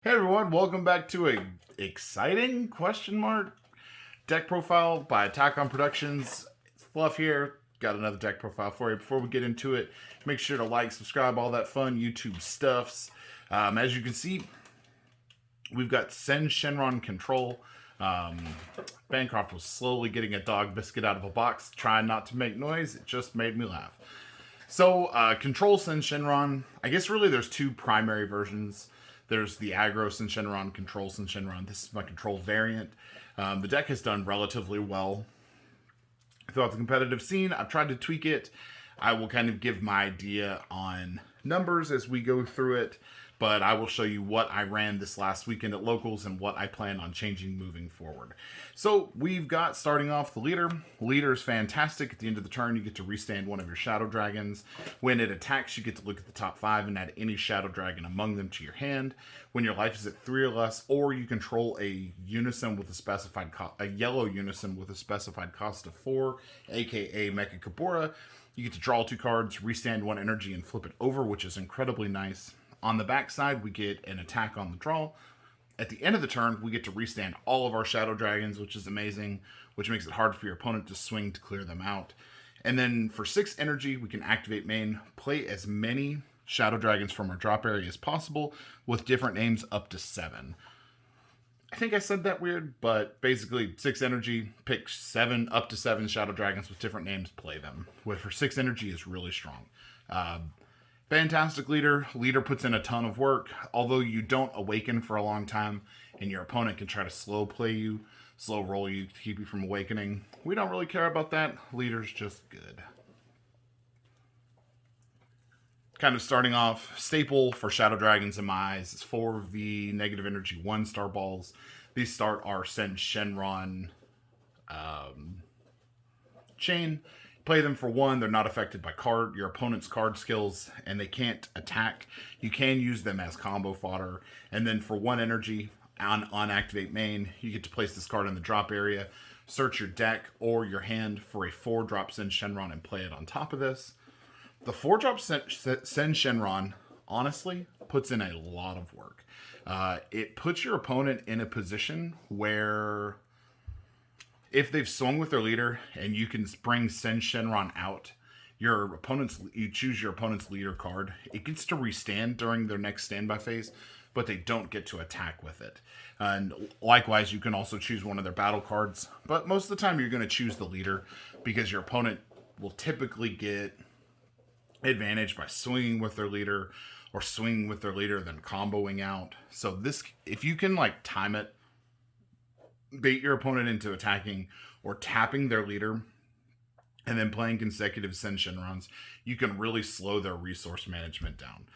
Hey everyone, welcome back to a exciting question mark deck profile by Attack on Productions. It's Fluff here. Got another deck profile for you. Before we get into it, make sure to like, subscribe, all that fun YouTube stuffs. As you can see, we've got Syn Shenron Control. Bancroft was slowly getting a dog biscuit out of a box, trying not to make noise. It just made me laugh. So, Control Syn Shenron. I guess really there's two primary versions. There's the aggro Syn Shenron, Control Syn Shenron. This is my control variant. The deck has done relatively well throughout the competitive scene. I've tried to tweak it. I will kind of give my idea on numbers as we go through it, but I will show you what I ran this last weekend at locals and what I plan on changing moving forward. So we've got, starting off, the leader. Leader is fantastic. At the end of the turn, you get to restand one of your shadow dragons. When it attacks, you get to look at the top 5 and add any shadow dragon among them to your hand. When your life is at 3 or less, or you control a unison with a specified a yellow unison with a specified cost of 4, aka Mecha Kabora, you get to draw 2 cards, restand 1 energy, and flip it over, which is incredibly nice. On the back side, we get an attack on the draw. At the end of the turn, we get to restand all of our shadow dragons, which is amazing, which makes it hard for your opponent to swing to clear them out. And then for 6 energy, we can activate main, play as many shadow dragons from our drop area as possible, with different names up to 7. I think I said that weird, but basically 6 energy, pick 7 up to 7 shadow dragons with different names, play them. For 6 energy is really strong. Fantastic leader. Leader puts in a ton of work. Although you don't awaken for a long time, and your opponent can try to slow play you, slow roll you to keep you from awakening. We don't really care about that. Leader's just good. Kind of starting off, staple for Shadow Dragons in my eyes is 4 of the negative energy 1-star balls. These start our Syn Shenron chain. Play them for 1. They're not affected by your opponent's card skills, and they can't attack. You can use them as combo fodder. And then for 1 energy, on activate main, you get to place this card in the drop area, search your deck or your hand for a 4-drop Syn Shenron and play it on top of this. The 4-drop Syn Shenron, honestly, puts in a lot of work. It puts your opponent in a position where if they've swung with their leader and you can bring Syn Shenron out, you choose your opponent's leader card. It gets to restand during their next standby phase, but they don't get to attack with it. And likewise, you can also choose one of their battle cards, but most of the time you're going to choose the leader because your opponent will typically get advantage by swinging with their leader or swinging with their leader then comboing out. So this, if you can time it, bait your opponent into attacking or tapping their leader and then playing consecutive Syn Shenrons, you can really slow their resource management down.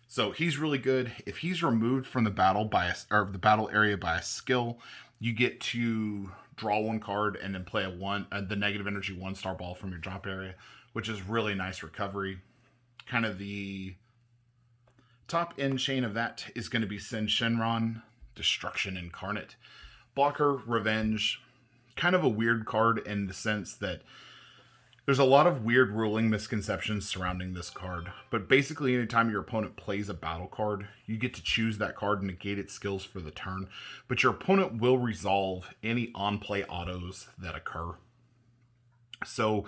So he's really good. If he's removed from the battle the battle area by a skill, you get to draw 1 card and then play the negative energy 1-star ball from your drop area, which is really nice recovery. Kind of the top end chain of that is going to be Syn Shenron, Destruction Incarnate. Blocker, Revenge, kind of a weird card in the sense that there's a lot of weird ruling misconceptions surrounding this card. But basically, anytime your opponent plays a battle card, you get to choose that card and negate its skills for the turn. But your opponent will resolve any on-play autos that occur. So,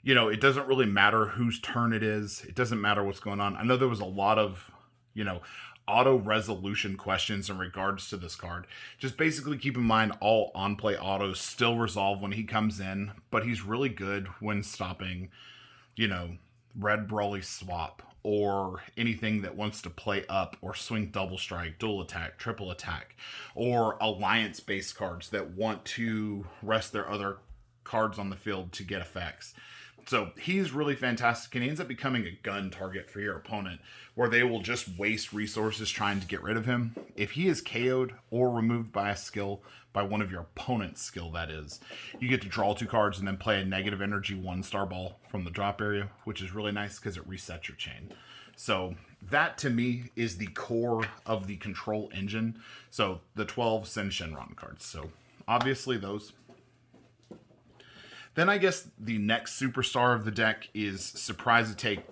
it doesn't really matter whose turn it is. It doesn't matter what's going on. I know there was a lot of, auto resolution questions in regards to this card. Just basically keep in mind all on-play autos still resolve when he comes in, but he's really good when stopping, red Broly swap or anything that wants to play up or swing double strike, dual attack, triple attack, or alliance-based cards that want to rest their other cards on the field to get effects. So he's really fantastic, and he ends up becoming a gun target for your opponent, where they will just waste resources trying to get rid of him. If he is KO'd or removed by a skill, by one of your opponent's skill that is, you get to draw 2 cards and then play a negative energy 1-star ball from the drop area, which is really nice because it resets your chain. So that to me is the core of the control engine. So the 12 Syn Shenron cards. So obviously those. Then I guess the next superstar of the deck is Surprise Attack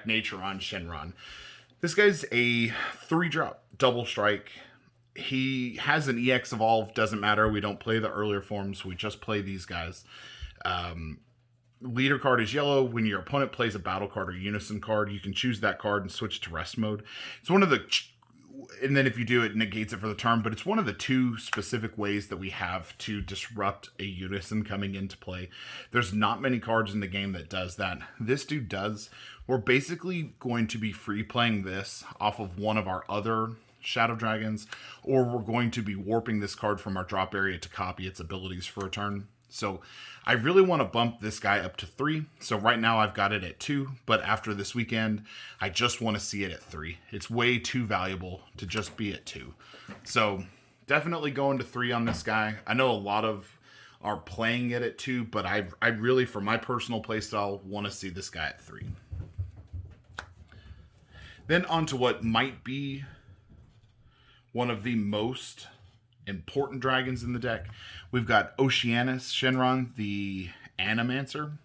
Nature on Shenron. This guy's a 3-drop double strike. He has an EX evolve, doesn't matter. We don't play the earlier forms, we just play these guys. Leader card is yellow. When your opponent plays a battle card or unison card, you can choose that card and switch to rest mode. It's one of the, and then if you do, it negates it for the turn, but it's one of the 2 specific ways that we have to disrupt a unison coming into play. There's not many cards in the game that does that. This dude does. We're basically going to be free playing this off of one of our other Shadow Dragons, or we're going to be warping this card from our drop area to copy its abilities for a turn. So I really want to bump this guy up to 3. So right now I've got it at 2, but after this weekend, I just want to see it at 3. It's way too valuable to just be at 2. So definitely going to 3 on this guy. I know a lot of are playing it at 2, but I really, for my personal playstyle, want to see this guy at 3. Then on to what might be one of the most important dragons in the deck. We've got Syn Shenron, the Animancer.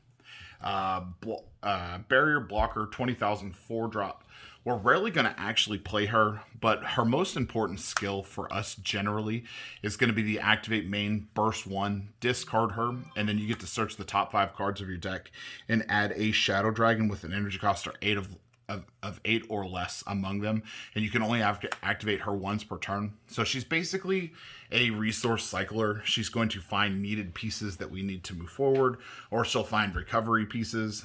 Barrier blocker, 20,000, 4-drop. We're rarely going to actually play her, but her most important skill for us generally is going to be the activate main, burst 1, discard her, and then you get to search the top 5 cards of your deck and add a Shadow Dragon with an energy cost of 8 or less among them, and you can only have to activate her once per turn. So she's basically a resource cycler. She's going to find needed pieces that we need to move forward, or she'll find recovery pieces.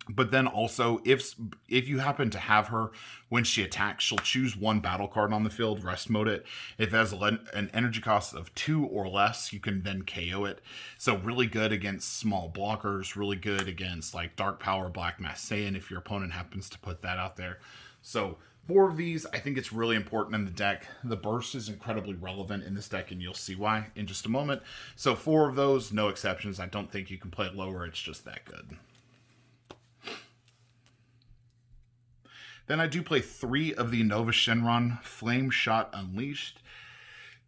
But then also, if you happen to have her, when she attacks, she'll choose 1 battle card on the field, rest mode it. If it has an energy cost of 2 or less, you can then KO it. So really good against small blockers, really good against like Dark Power, Black Mass Saiyan, if your opponent happens to put that out there. So 4 of these, I think it's really important in the deck. The burst is incredibly relevant in this deck, and you'll see why in just a moment. So 4 of those, no exceptions. I don't think you can play it lower. It's just that good. Then I do play 3 of the Nova Shenron Flame Shot Unleashed.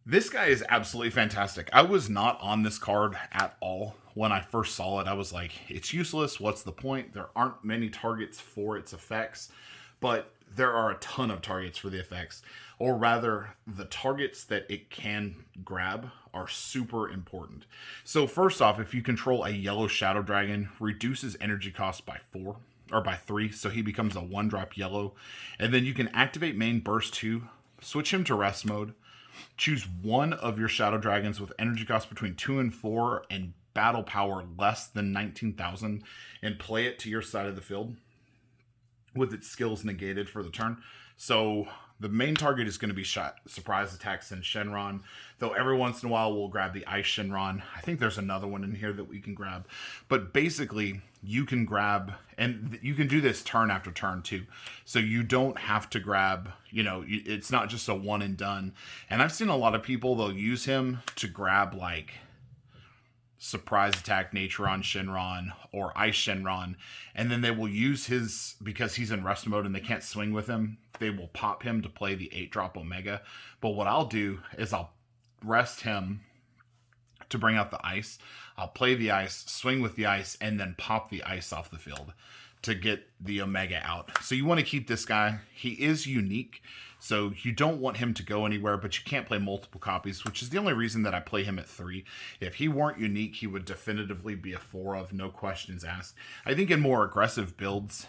This guy is absolutely fantastic. I was not on this card at all when I first saw it. I was like, it's useless. What's the point? There aren't many targets for its effects, but there are a ton of targets for the effects. Or rather, the targets that it can grab are super important. So first off, if you control a yellow Shadow Dragon, reduces energy cost by 4. Or by 3, so he becomes a 1-drop yellow. And then you can activate main burst 2, switch him to rest mode, choose 1 of your Shadow Dragons with energy cost between 2 and 4 and battle power less than 19,000, and play it to your side of the field with its skills negated for the turn. So the main target is going to be surprise attacks in Shenron, though every once in a while we'll grab the Ice Shenron. I think there's another one in here that we can grab. But basically, you can grab, and you can do this turn after turn too. So you don't have to grab, it's not just a one and done. And I've seen a lot of people, they'll use him to grab like surprise attack Naturon Shenron or Ice Shenron, and then they will use his, because he's in rest mode and they can't swing with him, they will pop him to play the 8-drop Omega. But what I'll do is I'll rest him to bring out the ice. I'll play the ice, swing with the ice, and then pop the ice off the field to get the Omega out. So you want to keep this guy. He is unique, so you don't want him to go anywhere, but you can't play multiple copies, which is the only reason that I play him at 3. If he weren't unique, he would definitively be a 4 of, no questions asked. I think in more aggressive builds,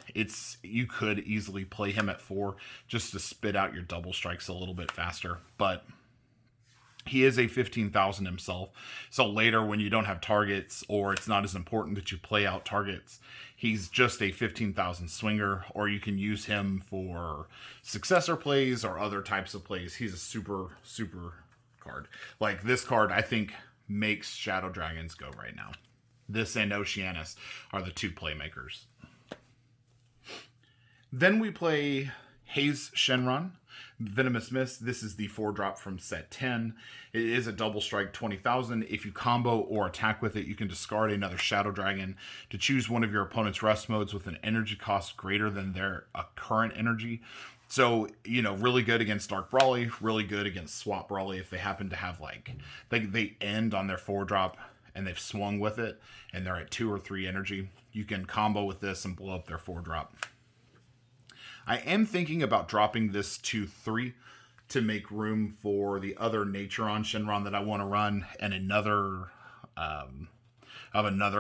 you could easily play him at 4 just to spit out your double strikes a little bit faster, but he is a 15,000 himself. So later when you don't have targets, or it's not as important that you play out targets, he's just a 15,000 swinger, or you can use him for successor plays or other types of plays. He's a super, super card. Like this card, I think, makes Shadow Dragons go right now. This and Oceanus are the 2 playmakers. Then we play Haze Shenron, Venomous Mist. This is the 4-drop from set 10. It is a double strike, 20,000. If you combo or attack with it, you can discard another Shadow Dragon to choose one of your opponent's rest modes with an energy cost greater than their current energy. So, really good against Dark Brawly, really good against Swap Brawly if they happen to have they end on their 4-drop and they've swung with it and they're at 2 or 3 energy. You can combo with this and blow up their 4-drop. I am thinking about dropping this to 3 to make room for the other Naturon Shenron that I want to run and another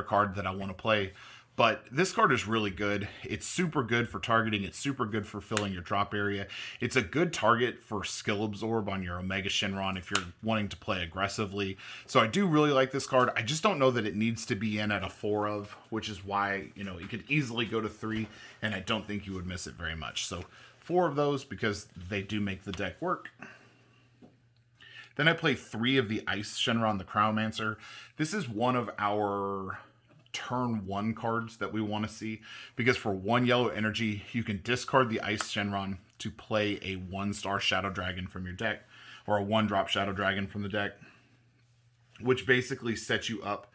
card that I want to play. But this card is really good. It's super good for targeting. It's super good for filling your drop area. It's a good target for skill absorb on your Omega Shenron if you're wanting to play aggressively. So I do really like this card. I just don't know that it needs to be in at a 4 of, which is why, you know, it could easily go to 3, and I don't think you would miss it very much. So 4 of those because they do make the deck work. Then I play 3 of the Ice Shenron, the Cryomancer. This is one of our turn 1 cards that we want to see, because for 1 yellow energy, you can discard the Ice Shenron to play a 1-star Shadow Dragon from your deck, or a 1-drop Shadow Dragon from the deck, which basically sets you up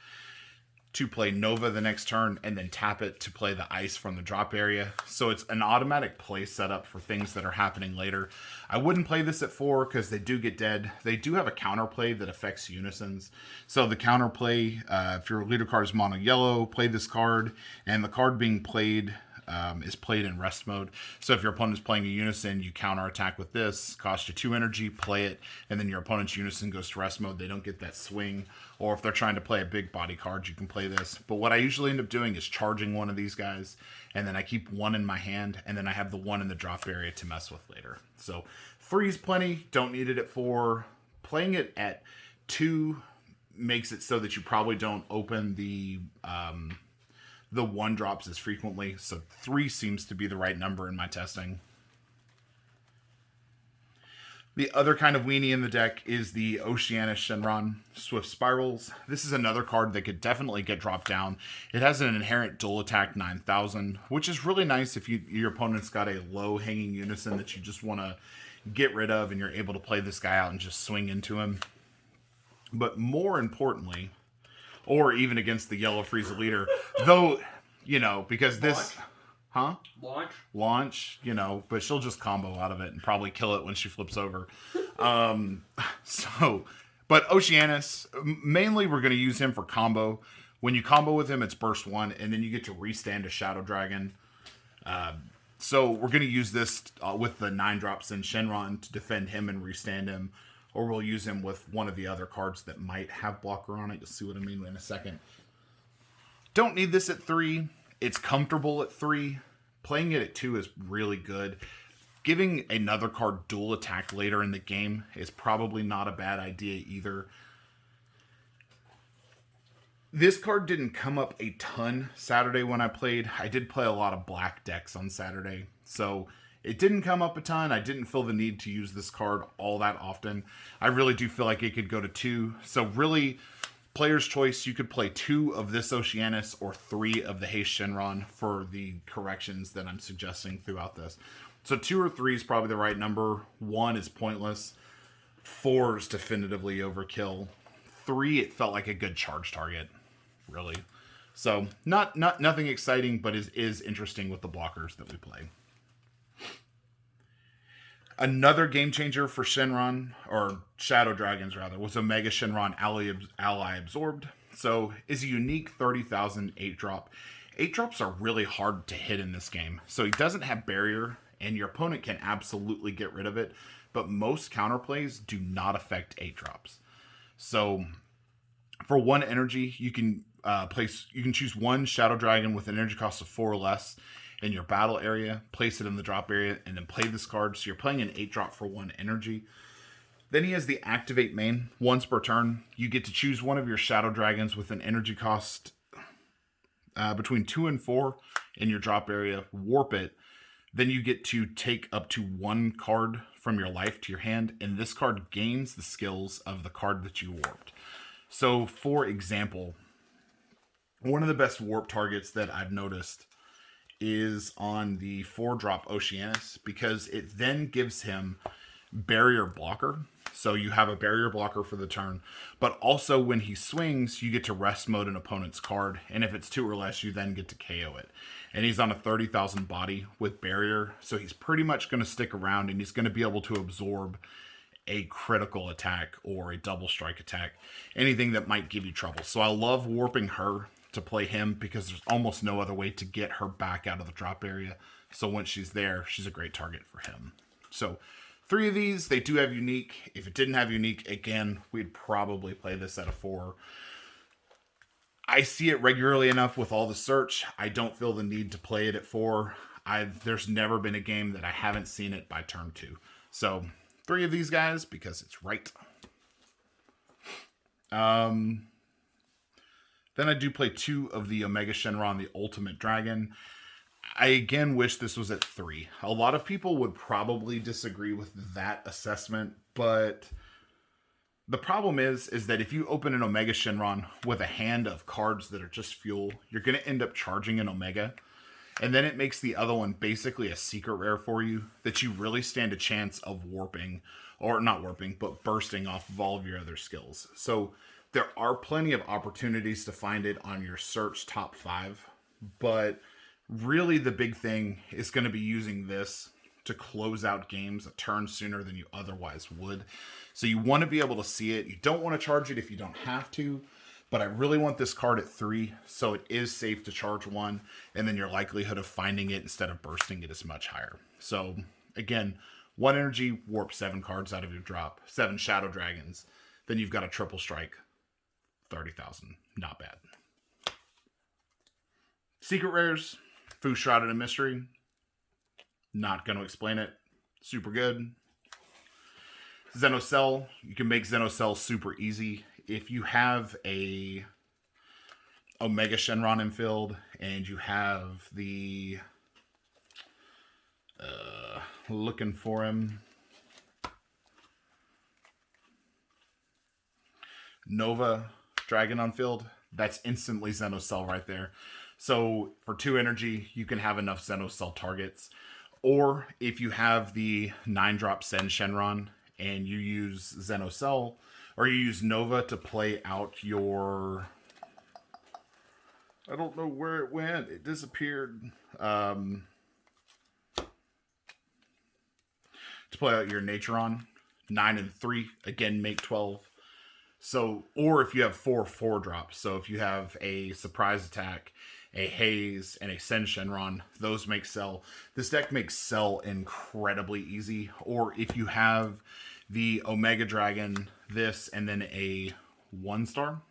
to play Nova the next turn and then tap it to play the ice from the drop area. So it's an automatic play setup for things that are happening later. I wouldn't play this at 4 because they do get dead. They do have a counterplay that affects unisons. So the counterplay, if your leader card is mono yellow, play this card, and the card being played is played in rest mode. So if your opponent is playing a unison, you counter attack with this, cost you 2 energy, play it, and then your opponent's unison goes to rest mode. They don't get that swing. Or if they're trying to play a big body card, you can play this. But what I usually end up doing is charging one of these guys, and then I keep 1 in my hand, and then I have the 1 in the drop area to mess with later. So 3 is plenty. Don't need it at 4. Playing it at 2 makes it so that you probably don't open the 1 drops as frequently. So 3 seems to be the right number in my testing. The other kind of weenie in the deck is the Oceanus Shenron Swift Spirals. This is another card that could definitely get dropped down. It has an inherent dual attack 9000, which is really nice if your opponent's got a low hanging unison that you just want to get rid of, and you're able to play this guy out and just swing into him. But more importantly, or even against the yellow Frieza leader, though, you know, because this... Launch, you know, but she'll just combo out of it and probably kill it when she flips over. But Oceanus, mainly we're going to use him for combo. When you combo with him, it's burst 1, and then you get to restand a Shadow Dragon. So we're going to use this with the 9-drop Syn Shenron to defend him and restand him. Or we'll use him with one of the other cards that might have blocker on it. You'll see what I mean in a second. Don't need this at 3. It's comfortable at 3. Playing it at 2 is really good. Giving another card dual attack later in the game is probably not a bad idea either. This card didn't come up a ton Saturday when I played. I did play a lot of black decks on Saturday, so it didn't come up a ton. I didn't feel the need to use this card all that often. I really do feel like it could go to 2. So really, player's choice, you could play 2 of this Oceanus or 3 of the Haste Shenron for the corrections that I'm suggesting throughout this. So 2 or 3 is probably the right number. 1 is pointless. 4 is definitively overkill. 3, it felt like a good charge target, really. So nothing exciting, but is interesting with the blockers that we play. Another game changer for Shenron, or Shadow Dragons rather, was Omega Shenron Ally Absorbed. So is a unique 30,000 8-drop. 8-drops are really hard to hit in this game. So he doesn't have barrier, and your opponent can absolutely get rid of it. But most counterplays do not affect 8-drops. So for 1 energy, you can choose 1 Shadow Dragon with an energy cost of 4 or less in your battle area, place it in the drop area, and then play this card. So you're playing an 8-drop for 1 energy. Then he has the Activate main. Once per turn, you get to choose one of your Shadow Dragons with an energy cost between 2 and 4 in your drop area, warp it. Then you get to take up to 1 card from your life to your hand, and this card gains the skills of the card that you warped. So, for example, one of the best warp targets that I've noticed is on the 4-drop Oceanus, because it then gives him barrier blocker. So you have a barrier blocker for the turn, but also when he swings, you get to rest mode an opponent's card, and if it's 2 or less, you then get to KO it. And he's on a 30,000 body with barrier, so he's pretty much going to stick around, and he's going to be able to absorb a critical attack or a double strike attack, anything that might give you trouble. So I love warping her to play him because there's almost no other way to get her back out of the drop area. So once she's there, she's a great target for him. So 3 of these, they do have unique. If it didn't have unique, again, we'd probably play this at a 4. I see it regularly enough with all the search. I don't feel the need to play it at 4. There's never been a game that I haven't seen it by turn 2. So 3 of these guys because it's right. Then I do play 2 of the Omega Shenron, the Ultimate Dragon. I again wish this was at 3. A lot of people would probably disagree with that assessment, but the problem is that if you open an Omega Shenron with a hand of cards that are just fuel, you're going to end up charging an Omega. And then it makes the other one basically a secret rare for you that you really stand a chance of warping, or not warping, but bursting off of all of your other skills. So there are plenty of opportunities to find it on your search top 5, but really the big thing is going to be using this to close out games a turn sooner than you otherwise would. So you want to be able to see it. You don't want to charge it if you don't have to, but I really want this card at 3, so it is safe to charge 1, and then your likelihood of finding it instead of bursting it is much higher. So again, 1 energy, warp 7 cards out of your drop, 7 Shadow Dragons, then you've got a triple strike, 30,000, not bad. Secret rares, Fu Shrouded in Mystery, not going to explain it, super good. Xenocell, you can make Xenocell super easy. If you have a Omega Shenron infield and you have the looking for him Nova Dragon on field, that's instantly Xenocell right there. So for 2 energy, you can have enough Xenocell targets. Or if you have the 9-drop Syn Shenron and you use Xenocell, or you use Nova to play out your... I don't know where it went. It disappeared. To play out your Naturon, 9 and 3. Again, make 12. So, or if you have 4 4-drops. So if you have a Surprise Attack, a Haze, and a Syn Shenron, those make Cell. This deck makes Cell incredibly easy. Or if you have the Omega Dragon, this, and then a 1-star,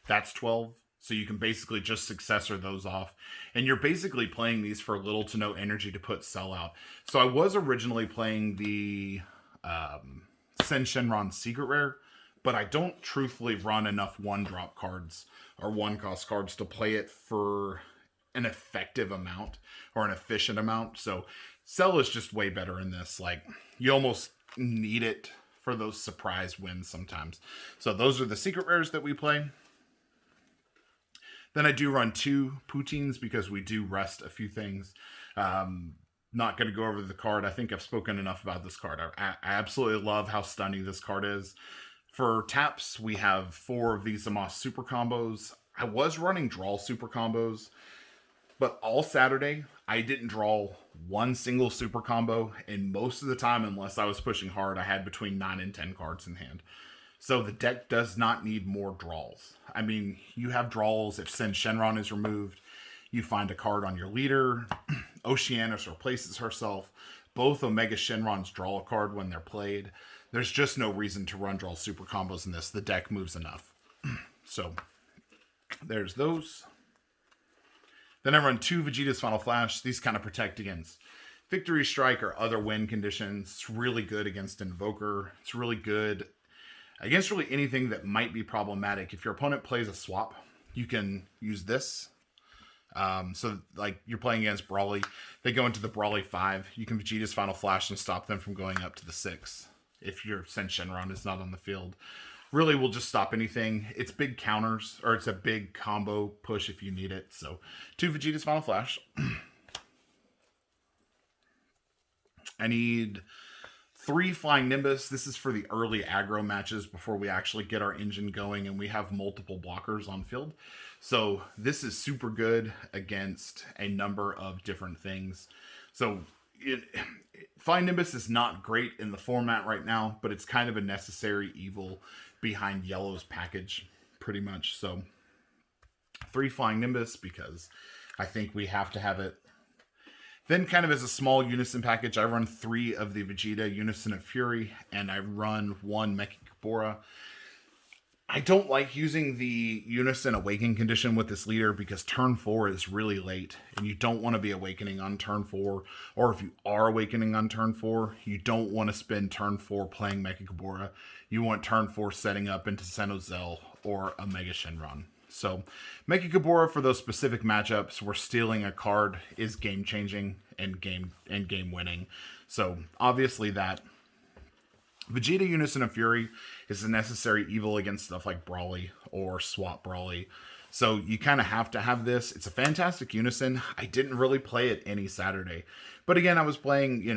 that's 12. So you can basically just successor those off. And you're basically playing these for little to no energy to put Cell out. So I was originally playing the Syn Shenron Secret Rare, but I don't truthfully run enough 1-drop cards or 1-cost cards to play it for an effective amount or an efficient amount. So Cell is just way better in this. Like, you almost need it for those surprise wins sometimes. So those are the secret rares that we play. Then I do run 2 Poutines because we do rest a few things. Not going to go over the card. I think I've spoken enough about this card. I absolutely love how stunning this card is. For taps, we have 4 of these Amos super combos. I was running draw super combos, but all Saturday, I didn't draw one single super combo, and most of the time, unless I was pushing hard, I had between 9 and 10 cards in hand. So the deck does not need more draws. I mean, you have draws if Syn Shenron is removed, you find a card on your leader, Oceanus replaces herself, both Omega Shenrons draw a card when they're played. There's just no reason to run draw super combos in this. The deck moves enough. So there's those. Then I run 2 Vegeta's Final Flash. These kind of protect against Victory Strike or other win conditions. It's really good against Invoker. It's really good against really anything that might be problematic. If your opponent plays a swap, you can use this. So like you're playing against Brawly, they go into the Brawly 5. You can Vegeta's Final Flash and stop them from going up to the 6. If your Syn Shenron is not on the field, really will just stop anything. It's big counters, or it's a big combo push if you need it. So 2 Vegeta's Final Flash. I need 3 Flying Nimbus. This is for the early aggro matches before we actually get our engine going and we have multiple blockers on field. So this is super good against a number of different things. So Flying Nimbus is not great in the format right now, but it's kind of a necessary evil behind Yellow's package, pretty much. So 3 Flying Nimbus because I think we have to have it. Then kind of as a small unison package, I run 3 of the Vegeta Unison of Fury, and I run 1 Mechikabura. I don't like using the Unison Awakening condition with this leader because turn 4 is really late, and you don't want to be awakening on turn 4, or if you are awakening on turn 4, you don't want to spend turn 4 playing Mechikabura. You want turn 4 setting up into Xenozel or a Mega Shenron. So, Mechikabura for those specific matchups where stealing a card is game-changing and game winning. So, obviously that. Vegeta Unison of Fury is a necessary evil against stuff like Brawly or Swap Brawly. So you kind of have to have this. It's a fantastic Unison. I didn't really play it any Saturday. But again, I was playing,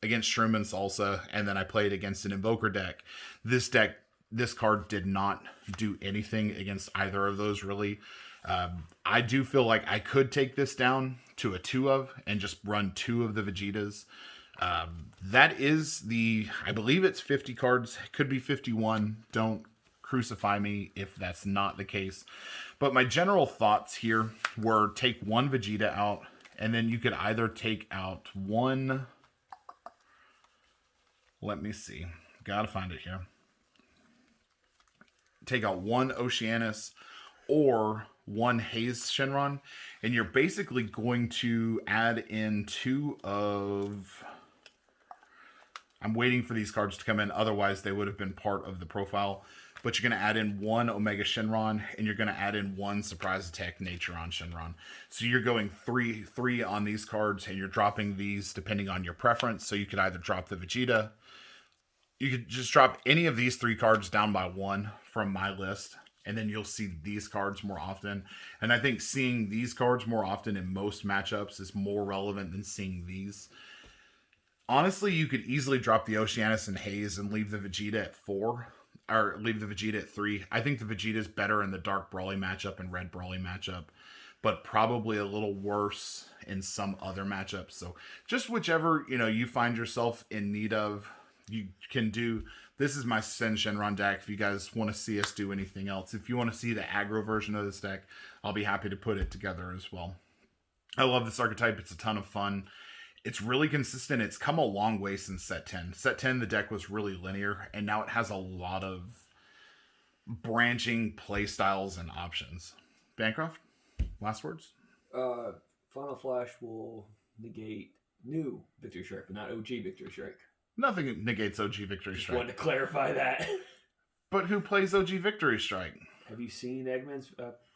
against Shroom and Salsa, and then I played against an Invoker deck. This card did not do anything against either of those, really. I do feel like I could take this down to a 2 of and just run 2 of the Vegetas. That is I believe it's 50 cards. It could be 51. Don't crucify me if that's not the case. But my general thoughts here were take 1 Vegeta out, and then you could either take out 1... Let me see. Gotta find it here. Take out 1 Oceanus or 1 Haze Shenron, and you're basically going to add in 2 of... I'm waiting for these cards to come in, otherwise they would have been part of the profile. But you're going to add in 1 Omega Shenron, and you're going to add in 1 Surprise Attack Naturon Shenron. So you're going 3 on these cards, and you're dropping these depending on your preference. So you could either drop the Vegeta. You could just drop any of these 3 cards down by 1 from my list, and then you'll see these cards more often. And I think seeing these cards more often in most matchups is more relevant than seeing these. Honestly, you could easily drop the Oceanus and Haze and leave the Vegeta at 4. Or leave the Vegeta at 3. I think the Vegeta is better in the Dark Brawly matchup and Red Brawly matchup. But probably a little worse in some other matchups. So just whichever, you find yourself in need of, you can do. This is my Syn Shenron deck. If you guys want to see us do anything else. If you want to see the aggro version of this deck, I'll be happy to put it together as well. I love this archetype. It's a ton of fun. It's really consistent. It's come a long way since set 10. Set 10, the deck was really linear, and now it has a lot of branching play styles and options. Bancroft, last words? Final Flash will negate new Victory Strike, but not OG Victory Strike. Nothing negates OG Victory Just Strike. wanted to clarify that. But who plays OG Victory Strike? Have you seen Eggman's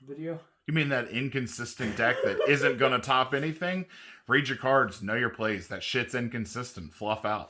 video? You mean that inconsistent deck that isn't going to top anything? Read your cards, know your plays. That shit's inconsistent. Fluff out.